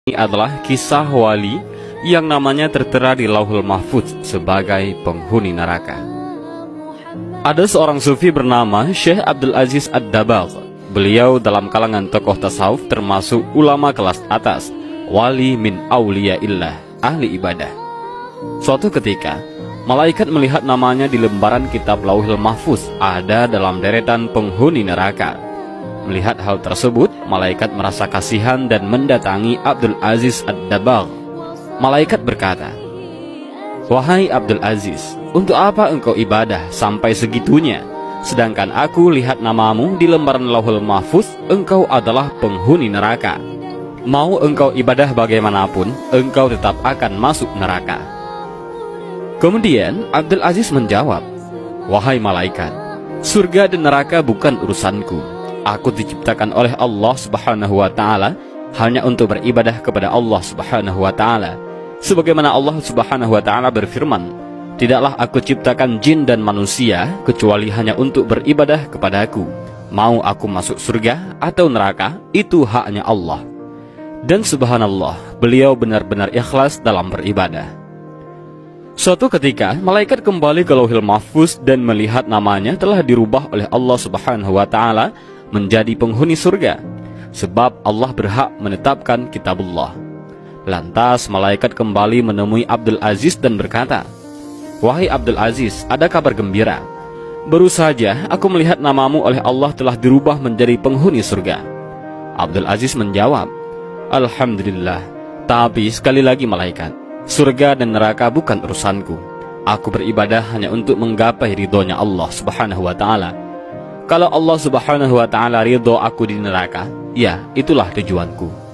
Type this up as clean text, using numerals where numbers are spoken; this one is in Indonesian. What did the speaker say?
Ini adalah kisah wali yang namanya tertera di Lauhul Mahfuz sebagai penghuni neraka. Ada seorang sufi bernama Syekh Abdul Aziz Ad-Dabagh. Beliau dalam kalangan tokoh tasawuf termasuk ulama kelas atas, wali min auliyaillah, ahli ibadah. Suatu ketika, malaikat melihat namanya di lembaran kitab Lauhul Mahfuz ada dalam deretan penghuni neraka. Melihat hal tersebut, malaikat merasa kasihan dan mendatangi Abdul Aziz Ad-Dabagh. Malaikat berkata, "Wahai Abdul Aziz, untuk apa engkau ibadah sampai segitunya? Sedangkan aku lihat namamu di lembaran Lauhul Mahfuz, engkau adalah penghuni neraka. Mau engkau ibadah bagaimanapun, engkau tetap akan masuk neraka." Kemudian Abdul Aziz menjawab, "Wahai malaikat, surga dan neraka bukan urusanku. Aku diciptakan oleh Allah Subhanahu wa Ta'ala hanya untuk beribadah kepada Allah Subhanahu wa Ta'ala. Sebagaimana Allah Subhanahu wa Ta'ala berfirman, tidaklah aku ciptakan jin dan manusia kecuali hanya untuk beribadah kepadaku. Mau aku masuk surga atau neraka, itu haknya Allah." Dan subhanallah, beliau benar-benar ikhlas dalam beribadah. Suatu ketika, malaikat kembali ke Lauhul Mahfuz dan melihat namanya telah dirubah oleh Allah Subhanahu wa Ta'ala menjadi penghuni surga, sebab Allah berhak menetapkan kitabullah. Lantas malaikat kembali menemui Abdul Aziz dan berkata, "Wahai Abdul Aziz, ada kabar gembira. Baru saja aku melihat namamu oleh Allah telah dirubah menjadi penghuni surga." Abdul Aziz menjawab, "Alhamdulillah, tapi sekali lagi malaikat, surga dan neraka bukan urusanku. Aku beribadah hanya untuk menggapai ridhonya Allah Subhanahu wa Ta'ala. Kalau Allah Subhanahu wa Ta'ala ridho aku di neraka, ya itulah tujuanku."